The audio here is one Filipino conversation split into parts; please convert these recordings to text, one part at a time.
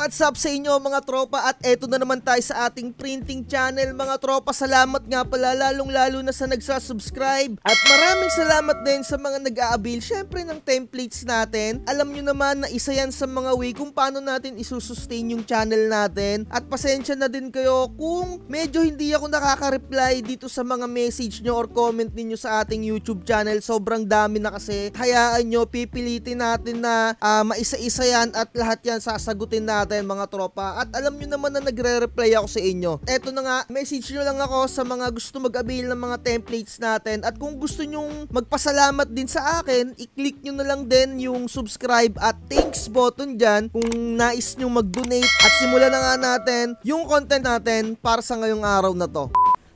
What's up sa inyo mga tropa, at eto na naman tayo sa ating printing channel mga tropa. Salamat nga pala lalong lalo na sa nagsasubscribe, at maraming salamat din sa mga nag-aabil syempre ng templates natin. Alam nyo naman na isa yan sa mga way kung paano natin isusustain yung channel natin, at pasensya na din kayo kung medyo hindi ako nakaka-reply dito sa mga message nyo or comment ninyo sa ating YouTube channel. Sobrang dami na kasi, hayaan nyo, pipilitin natin na maisa-isa yan at lahat yan sasagutin natin mga tropa. At alam nyo naman na nagre-reply ako sa inyo. Eto na nga, message nyo lang ako sa mga gusto mag-avail ng mga templates natin, at kung gusto nyong magpasalamat din sa akin, i-click nyo na lang din yung subscribe at thanks button dyan kung nais nyo mag-donate, at simulan na nga natin yung content natin para sa ngayong araw na to.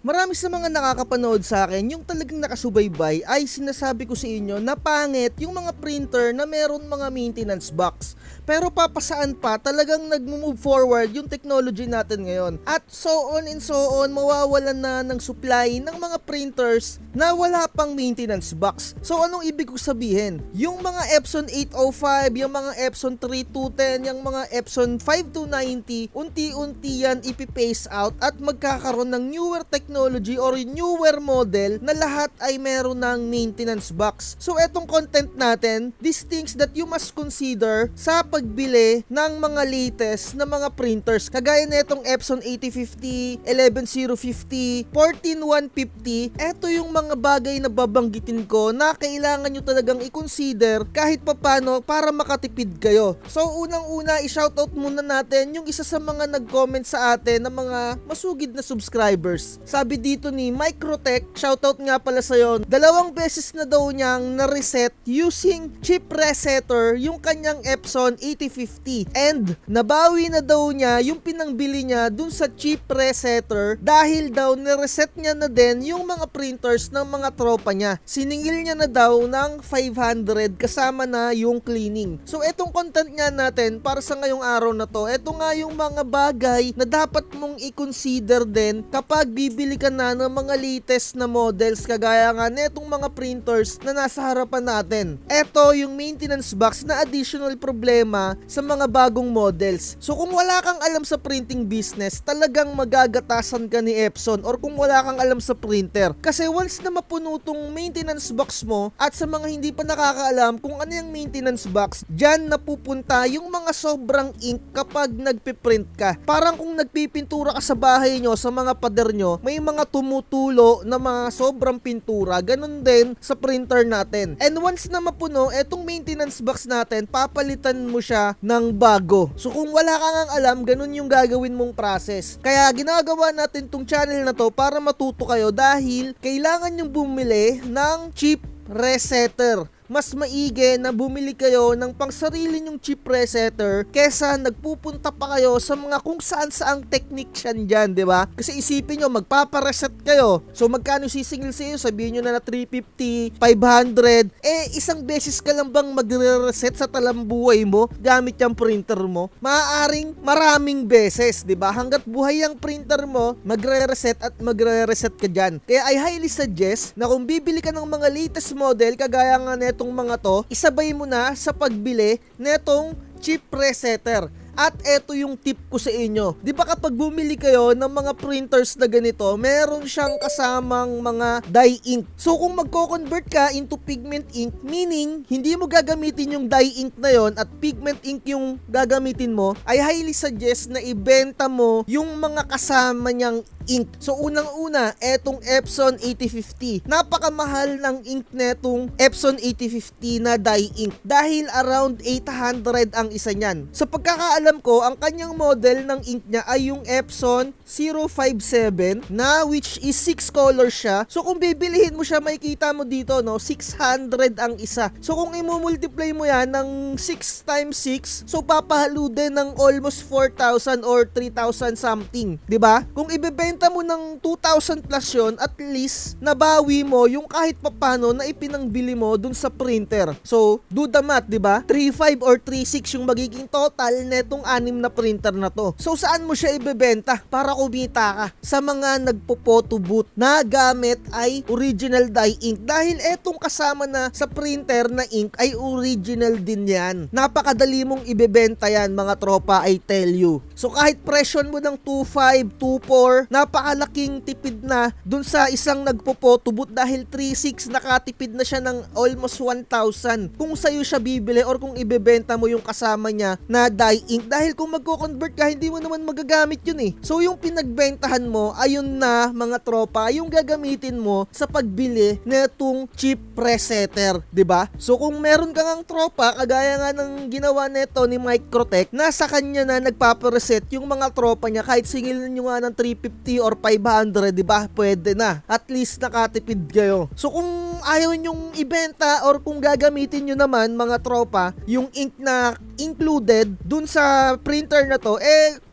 Marami sa mga nakakapanood sa akin, yung talagang nakasubaybay, ay sinasabi ko sa inyo na pangit yung mga printer na meron mga maintenance box. Pero papasaan pa, talagang nag-move forward yung technology natin ngayon. At so on and so on, mawawalan na ng supply ng mga printers na wala pang maintenance box. So anong ibig ko sabihin? Yung mga Epson 805, yung mga Epson 3210, yung mga Epson 5290, unti-unti yan ipipace out at magkakaroon ng newer technology or newer model na lahat ay meron ng maintenance box. So etong content natin, these things that you must consider sa pagbili ng mga latest na mga printers. Kagaya na itong Epson 8050, 11050, 14150, eto yung mga bagay na babanggitin ko na kailangan nyo talagang i-consider kahit papano para makatipid kayo. So unang-una, i-shoutout muna natin yung isa sa mga nag-comment sa atin na mga masugid na subscribers. Sabi dito ni Microtech, shoutout nga pala sa'yo, 2 beses na daw niyang na-reset using chip resetter yung kanyang Epson 8050, and nabawi na daw niya yung pinangbili niya dun sa chip resetter dahil daw nireset niya na din yung mga printers ng mga tropa niya. Siningil niya na daw ng 500 kasama na yung cleaning. So etong content nga natin para sa ngayong araw na to, eto nga yung mga bagay na dapat mong i-consider din kapag bibili ka na ng mga latest na models kagaya nga netong mga printers na nasa harapan natin. Eto yung maintenance box na additional problema sa mga bagong models. So kung wala kang alam sa printing business, talagang magagatasan ka ni Epson, or kung wala kang alam sa printer. Kasi once na mapuno tong maintenance box mo, at sa mga hindi pa nakakaalam kung ano yung maintenance box, dyan napupunta yung mga sobrang ink kapag nagpiprint ka. Parang kung nagpipintura ka sa bahay nyo, sa mga pader nyo, may mga tumutulo na mga sobrang pintura. Ganun din sa printer natin. And once na mapuno, etong maintenance box natin, papalitan mo siya ng bago. So kung wala kang alam, ganun yung gagawin mong process. Kaya ginagawa natin tong channel na to para matuto kayo, dahil kailangan yung bumili ng chip resetter. Mas maigi na bumili kayo ng pangsarili nyong chip resetter kesa nagpupunta pa kayo sa mga kung saan saang technician dyan, di ba? Kasi isipin nyo, magpapareset kayo. So magkano sisingil sa iyo? Sabihin nyo na 350, 500. Isang beses ka lang bang magre-reset sa talambuhay mo gamit yung printer mo? Maaaring maraming beses, di ba? Hanggat buhay ang printer mo, magre-reset at magre-reset ka dyan. Kaya I highly suggest na kung bibili ka ng mga latest model, kagaya nga netong mga to, isabay mo na sa pagbili netong chip resetter. At eto yung tip ko sa inyo. Di ba kapag bumili kayo ng mga printers na ganito, meron siyang kasamang mga dye ink. So kung magko-convert ka into pigment ink, meaning hindi mo gagamitin yung dye ink na yon at pigment ink yung gagamitin mo, I highly suggest na ibenta mo yung mga kasama niyang ink. So unang-una, etong Epson 8050. Napakamahal ng ink netong Epson 8050 na dye ink dahil around 800 ang isa niyan. Sa pagkakaalam ko, ang kanyang model ng ink niya ay yung Epson 057 na which is 6 colors siya. So kung bibilihin mo siya, makikita mo dito, no, 600 ang isa. So kung i-multiply mo yan ng 6 times 6, so papahalo din ng almost 4,000 or 3,000 something, 'di ba? Kung ibebenta ibenta mo ng 2,000 plus yun, at least nabawi mo yung kahit papano na ipinangbili mo dun sa printer. So, do the math, di ba? 3,500 or 3,600 yung magiging total netong 6 na printer na to. So, saan mo siya ibebenta para kumita ka? Sa mga nagpo-photo booth na gamit ay original dye ink. Dahil etong kasama na sa printer na ink ay original din yan. Napakadali mong ibebenta yan, mga tropa, I tell you. So, kahit presyon mo ng 2,500, 2,400, napakalaking tipid na dun sa isang nagpo-photo booth dahil 3,600 nakatipid na siya ng almost 1,000 kung sa'yo siya bibili or kung ibebenta mo yung kasama niya na dye ink. Dahil kung magko-convert ka, hindi mo naman magagamit yun eh. So yung pinagbentahan mo, ayun na mga tropa, yung gagamitin mo sa pagbili netong cheap presetter, 'di ba? So kung meron kang ang tropa, kagaya nga ng ginawa neto ni Microtech, nasa kanya na nagpapareset yung mga tropa niya, kahit singilin nyo nga ng 350 or 500, 'di ba? Pwede na. At least nakatipid kayo. So kung ayaw nyong ibenta or kung gagamitin nyo naman mga tropa, yung ink na included dun sa printer na to,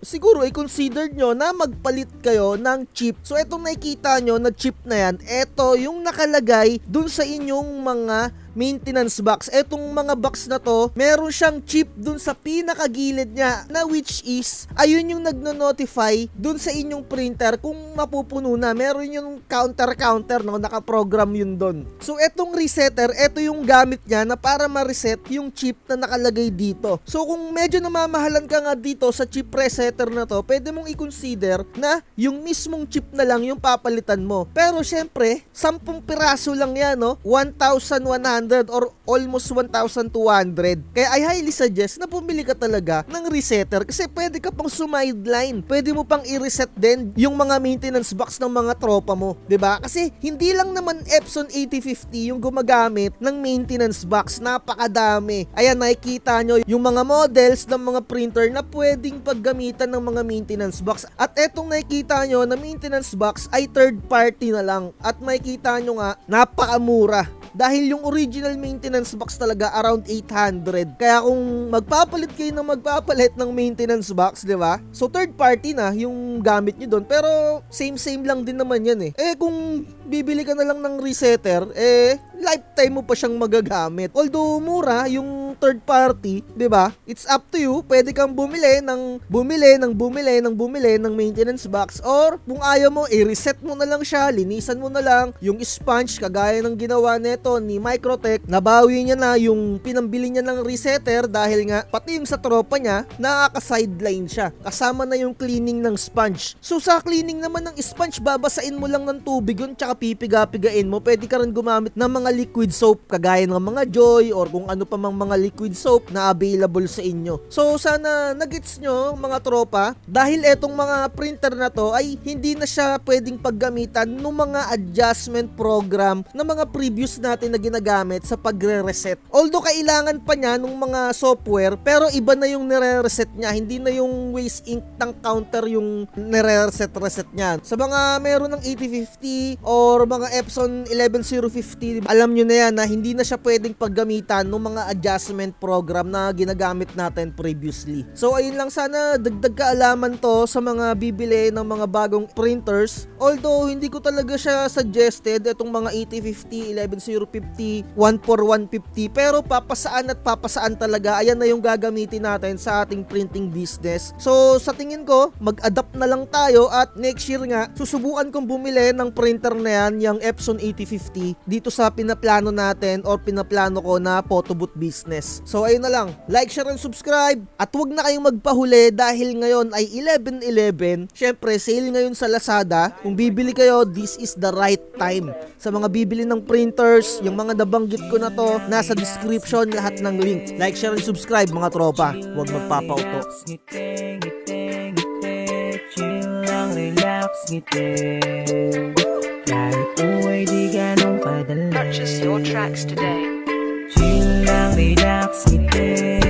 siguro i-consider nyo na magpalit kayo ng chip. So etong nakikita nyo na chip na yan, eto yung nakalagay dun sa inyong mga maintenance box. Etong mga box na to, meron siyang chip dun sa pinakagilid niya, na which is, ayun yung nagno-notify dun sa inyong printer kung mapupuno na. Meron yung counter, no? Nakaprogram yun dun. So etong resetter, eto yung gamit niya na para ma-reset yung chip na nakalagay dito. So kung medyo namamahalan ka nga dito sa chip resetter na to, pwede mong i-consider na yung mismong chip na lang yung papalitan mo. Pero syempre, 10 piraso lang yan, no? 1,100 or almost 1,200. Kaya I highly suggest na bumili ka talaga ng resetter kasi pwede ka pang sumideline. Pwede mo pang i-reset din yung mga maintenance box ng mga tropa mo, 'di ba? Kasi hindi lang naman Epson 8050 yung gumagamit ng maintenance box, napakadami. Ayan, nakikita nyo yung mga models ng mga printer na pwedeng paggamitan ng mga maintenance box. At etong nakikita nyo na maintenance box ay third party na lang. At makikita nyo nga, napakamura. Dahil yung original maintenance box talaga around 800. Kaya kung magpapalit kayo ng maintenance box, di ba? So third party na yung gamit nyo doon. Pero same lang din naman yan eh. Kung bibili ka na lang ng resetter, lifetime mo pa siyang magagamit. Although mura yung third party, 'di ba? It's up to you. Pwede kang bumili ng maintenance box, or kung ayaw mo, i-reset mo na lang siya, linisan mo na lang yung sponge kagaya ng ginawa neto ni Microtech. Nabawi niya na yung pinambili niya ng resetter dahil nga pati yung sa tropa niya nakaka-sideline siya. Kasama na yung cleaning ng sponge. So sa cleaning naman ng sponge, babasain mo lang ng tubig yun tsaka pipiga-pigain mo. Pwede ka rin gumamit ng mga liquid soap kagaya ng mga Joy or kung ano pa mang mga liquid soap na available sa inyo. So sana nagets nyo mga tropa, dahil etong mga printer na to ay hindi na siya pwedeng paggamitan ng mga adjustment program na mga previous natin na ginagamit sa pagre-reset. Although kailangan pa niya ng mga software, pero iba na yung nire-reset niya, hindi na yung waste ink ng counter yung nire-reset niya. Sa mga meron ng 8050 or mga Epson 11050, alam nyo na yan na hindi na siya pwedeng paggamitan ng mga adjustment program na ginagamit natin previously. So ayun lang, sana dagdag kaalaman to sa mga bibili ng mga bagong printers. Although hindi ko talaga siya suggested itong mga 8050, 11050, 14150, pero papasaan talaga. Ayan na yung gagamitin natin sa ating printing business. So sa tingin ko, mag-adapt na lang tayo at next year nga susubukan kong bumili ng printer na yan, yung Epson 8050, dito sa pinaplano natin or pinaplano ko na photo booth business. So ayun na lang, like, share, and subscribe, at huwag na kayong magpahuli dahil ngayon ay 11/11. Syempre sale ngayon sa Lazada. Kung bibili kayo, this is the right time. Sa mga bibili ng printers, yung mga nabanggit ko na to, nasa description lahat ng link. Like, share, and subscribe mga tropa, huwag magpapauto. Chill lang, relax, ngiti. Kahit buhay di ganong kadali. Purchase your tracks today. Chill lang, relax, ngiti.